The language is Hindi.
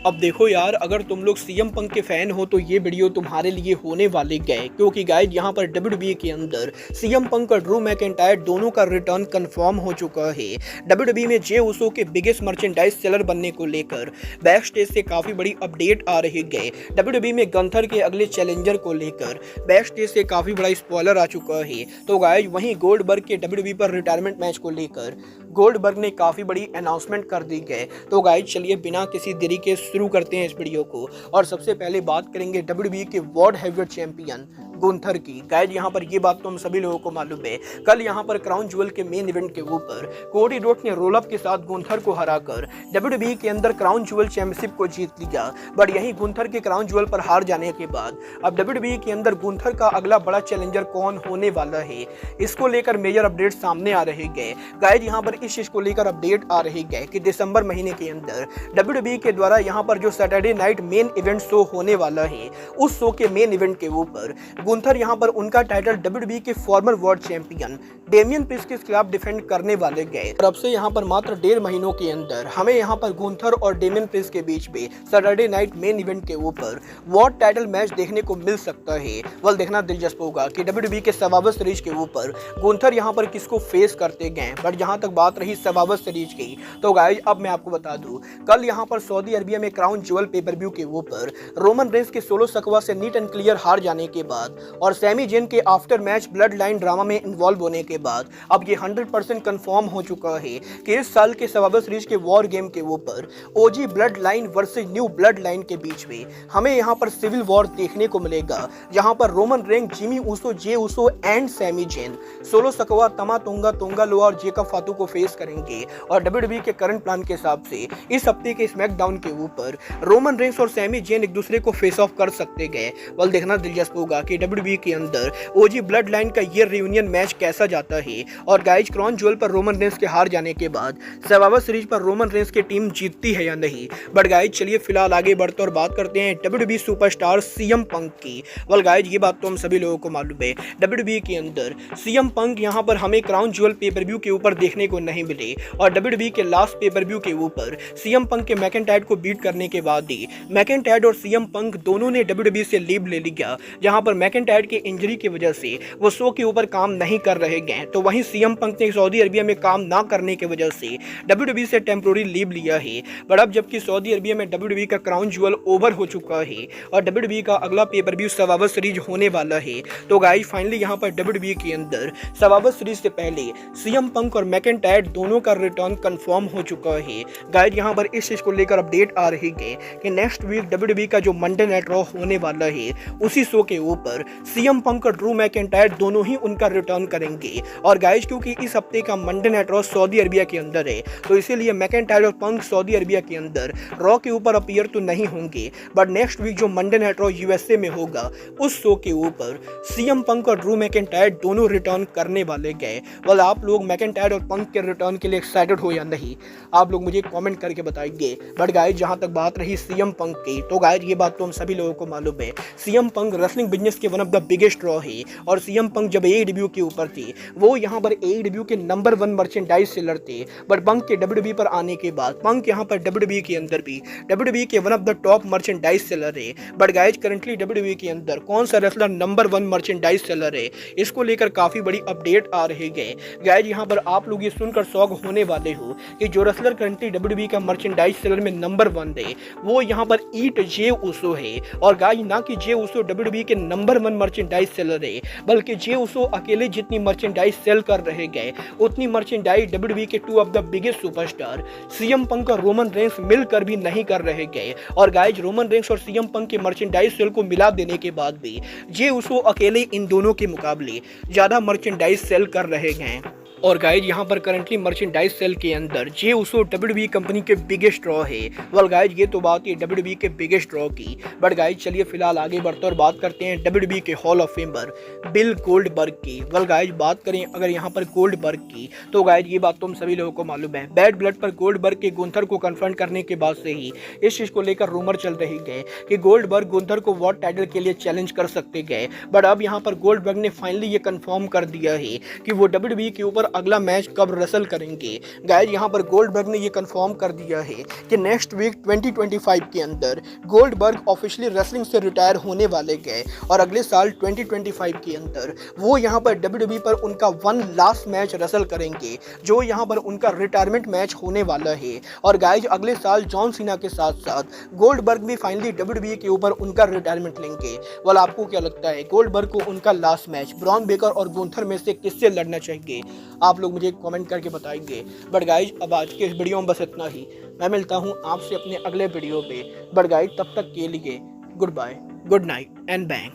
अब देखो यार, अगर तुम लोग सीएम पंक के फैन हो तो ये वीडियो तुम्हारे लिए होने वाले गए, क्योंकि गाइज यहाँ पर डब्ल्यूडब्ल्यूई के अंदर सीएम पंक और ड्रू मैकिंटायर दोनों का रिटर्न कंफर्म हो चुका है। डब्ल्यूडब्ल्यूई में जे उसो के बिगेस्ट मर्चेंडाइज सेलर बनने को लेकर बैक स्टेज से काफी बड़ी अपडेट आ रही गए। डब्ल्यूडब्ल्यूई में गंथर के अगले चैलेंजर को लेकर बैक स्टेज से काफी बड़ा स्पॉइलर आ चुका है। तो गाइज वहीं गोल्डबर्ग के डब्ल्यूडब्ल्यूई पर रिटायरमेंट मैच को लेकर गोल्डबर्ग ने काफी बड़ी अनाउंसमेंट कर दी गए। तो गाइज चलिए बिना किसी देरी के शुरू करते हैं इस वीडियो को, और सबसे पहले बात करेंगे डब्ल्यूडब्ल्यूई के वर्ल्ड हैवीवेट चैंपियन गुंथर की। गाइज यहाँ पर ये बात तो हम सभी लोगों को मालूम है, कल यहाँ पर क्राउन ज्वेल के मेन इवेंट के ऊपर कोडी रोड ने रोल अप के साथ गुंथर को हराकर डब्ल्यूडब्ल्यूई के अंदर क्राउन ज्वेल चैंपियनशिप को जीत लिया। बट यही गुंथर के क्राउन ज्वेल पर हार जाने के बाद अब डब्ल्यूडब्ल्यूई के अंदर गुंथर का अगला बड़ा चैलेंजर कौन होने वाला है, इसको लेकर मेजर अपडेट सामने आ रहे गए। गाइज यहाँ पर इस चीज को लेकर अपडेट आ रही गए कि दिसंबर महीने के अंदर डब्ल्यूडब्ल्यूई के द्वारा यहाँ पर जो Saturday night main event show होने वाला है, उस शो के मेन इवेंट के ऊपर गुंथर यहां पर उनका टाइटल डब्ल्यूडब्ल्यूई के former world champion Damian Priest के खिलाफ डिफेंड करने वाले गए। और अब से यहां पर मात्र 1.5 महीनों के अंदर हमें यहां पर गुंथर और डेमियन प्रिस्ट के बीच में सैटरडे नाइट मेन इवेंट के ऊपर वर्ल्ड टाइटल मैच देखने को मिल सकता है। वल देखना दिलचस्प होगा कि डब्ल्यूडब्ल्यूई के सर्वाइवर सीरीज के ऊपर गुंथर यहां पर किसको फेस करते गए। बट जहां तक बात रही सर्वाइवर सीरीज की, तो गाइस अब मैं आपको बता दूं, कल यहां पर सऊदी अरबिया में क्राउन ज्वेल पेपर व्यू के ऊपर रोमन रेंस के सोलो सकवा से नीट एंड क्लियर हार जाने के बाद और सैमी जेन के after match blood line drama में इन्वॉल्व होने के बाद अब ये 100% कंफर्म हो चुका है कि इस साल के सर्वाइवर सीरीज के वॉर गेम के ऊपर OG bloodline versus new bloodline के बीच में हमें यहां पर सिविल वॉर देखने को मिलेगा, जहां पर Roman Reigns, Jimmy Uso, Jey Uso and Sami Zayn Solo Sikoa, Tama Tonga, तोंगा लोआ और जेकब फातू को फेस करेंगे। और डब्ल्यूडब्ल्यूई के करंट प्लान के हिसाब से इस हफ्ते के स्मैकडाउन के ऊपर रोमन रेंस और सैमी जेन एक दूसरे को फेस ऑफ कर सकते गए। वल देखना दिलचस्प होगा कि डब्ल्यूडब्ल्यूई के अंदर ओजी ब्लड लाइन का ये रियूनियन मैच कैसा जाता है। और गाइज क्राउन ज्वेल पर रोमन रेंस के हार जाने के बाद सर्वाइवर सीरीज पर रोमन रेंस की टीम जीतती है या नहीं। बट गाइज चलिए फिलहाल आगे बढ़ते और बात करते हैं डब्ल्यूडब्ल्यूई सुपरस्टार सीएम पंक की। वल गाइज ये बात तो हम सभी लोगों को मालूम है, डब्ल्यूडब्ल्यूई के अंदर सीएम पंक यहां पर हमें क्राउन ज्वेल पेपर व्यू के ऊपर देखने को नहीं मिले। और डब्ल्यूडब्ल्यूई के लास्ट पेपर व्यू के ऊपर सीएम पंक के मैकिंटायर को बीट करने के बाद ही मैकिंटायर और सीएम पंक दोनों ने डब्ल्यूडब्ल्यूई से लीव ले लिया, जहां पर मैकिंटायर के इंजरी की वजह से वो शो के ऊपर काम नहीं कर रहे गए। तो वहीं सीएम पंक ने सऊदी अरबिया में काम ना करने की वजह से डब्ल्यूडब्ल्यूई से टेम्पोररी लीव लिया है। बट अब जबकि सऊदी अरबिया में डब्ल्यूडब्ल्यूई का क्राउन ज्वेल ओवर हो चुका है और डब्ल्यूडब्ल्यूई का अगला पेपर व्यू सर्वाइवर सीरीज होने वाला है, तो गाइस फाइनली यहां पर डब्ल्यूडब्ल्यूई के अंदर सर्वाइवर सीरीज से पहले सीएम पंक और मैकिंटायर दोनों का रिटर्न कंफर्म हो चुका है। गाइस यहां पर इस चीज को लेकर अपडेट आ रही है कि नेक्स्ट वीक डब्ल्यूडब्ल्यूई का जो मंडे नाइट रॉ होने वाला है, उसी शो के ऊपर सीएम पंक और ड्रू मैकिंटायर दोनों ही उनका रिटर्न करेंगे। और गाइस क्योंकि इस हफ्ते का Monday night raw Saudi Arabia के अंदर है, तो इसीलिए मैकिंटायर और पंक सऊदी अरबिया के अंदर रॉ के ऊपर अपीयर तो नहीं होंगे। बट नेक्स्ट वीक जो मंडे नाइट रॉ यूएसए में होगा, उस शो के ऊपर सीएम पंक और ड्रू मैकिंटायर दोनों रिटर्न करने वाले गए। वाल आप लोग मैकिंटायर और पंक के रिटर्न के लिए एक्साइटेड हो या नहीं, आप लोग मुझे कमेंट करके बताइए। बट गाइस जहां तक बात रही सीएम पंक की, तो गाइस ये बात तो हम सभी लोगों को मालूम है, सीएम पंक रेसलिंग बिजनेस के one of the biggest raw है। और सीएम पंक जब एईडब्ल्यू के ऊपर थे, वो यहाँ पर एईडब्ल्यू के नंबर 1 मर्चेंडाइज सेलर थे। बट पंक के डब्ल्यूडब्ल्यूई पर आने के बाद पंक यहाँ पर डब्ल्यूडब्ल्यूई के अंदर भी डब्ल्यूडब्ल्यूई के one of the top merchandise seller है। बट गाइस करंटली डब्ल्यूडब्ल्यूई के अंदर कौन सा रेसलर नंबर 1 मर्चेंडाइज सेलर है, इसको लेकर काफी बड़ी अपडेट आ रही है। गाइस यहाँ पर आप लोग ये सुनकर शॉक होने वाले हो कि जो रेसलर करंटली डब्ल्यूडब्ल्यूई का मर्चेंडाइज सेलर में नंबर 1 है, वो यहाँ पर ईट जे उसो है। और गाइस ना कि जे उसो डब्ल्यूडब्ल्यूई के नंबर 1 मर्चेंडाइज सेलर है, बल्कि जे उसो अकेले जितनी मर्चेंडाइज सेल कर रहे गए, उतनी मर्चेंडाइज डब्ल्यूडब्ल्यूई के 2 of the biggest superstar CM Punk और रोमन रेंस मिलकर भी नहीं कर रहे गए। और गाइस रोमन रेंस और सीएम पंक के मर्चेंडाइज सेल को मिला देने के बाद भी जे उसो अकेले इन दोनों के मुकाबले ज्यादा मर्चेंडाइज सेल कर रहे गए। और गाइज यहाँ पर करंटली मर्चेंडाइज सेल के अंदर जे उसो डब्ल्यूडब्ल्यूई कंपनी के बिगेस्ट रॉ है। वेल गाइज ये तो बात है डब्ल्यूडब्ल्यूई के बिगेस्ट रॉ की। बट गाइज चलिए फिलहाल आगे बढ़ते और बात करते हैं डब्ल्यूडब्ल्यूई के hall of famer bill Goldberg की। वेल गाइज बात करें अगर यहाँ पर गोल्डबर्ग की, तो गाइज ये बात तो हम सभी लोगों को मालूम है, बैड ब्लड पर गोल्डबर्ग के गुंथर को कन्फ्रंट करने के बाद से ही इस चीज को लेकर रूमर चल रही गए कि गोल्डबर्ग गुंथर को वर्ल्ड टाइटल के लिए चैलेंज कर सकते गए। बट अब यहाँ पर गोल्डबर्ग ने फाइनली ये कंफर्म कर दिया है कि वो डब्ल्यूडब्ल्यूई के ऊपर पर अगला मैच कब रेसल करेंगे। गाइज यहाँ पर गोल्डबर्ग ने ये कंफर्म कर दिया है कि नेक्स्ट वीक 2025 के अंदर गोल्डबर्ग ऑफिशियली रेसलिंग से रिटायर होने वाले गए और अगले साल 2025 के अंदर वो यहाँ पर WWE पर उनका वन लास्ट मैच रेसल करेंगे, जो यहाँ पर उनका रिटायरमेंट मैच होने वाला है। और गाइज अगले साल जॉन सीना के साथ साथ गोल्डबर्ग भी फाइनली WWE के ऊपर उनका रिटायरमेंट लेंगे। वाल आपको क्या लगता है, गोल्डबर्ग को उनका लास्ट मैच ब्रॉन बेकर और गुंथर में से किससे लड़ना चाहिए? आप लोग मुझे कमेंट करके बताएंगे। बट गाइज अब आज के इस वीडियो में बस इतना ही। मैं मिलता हूँ आपसे अपने अगले वीडियो पे। बट गाइज तब तक के लिए goodbye, good night and bang.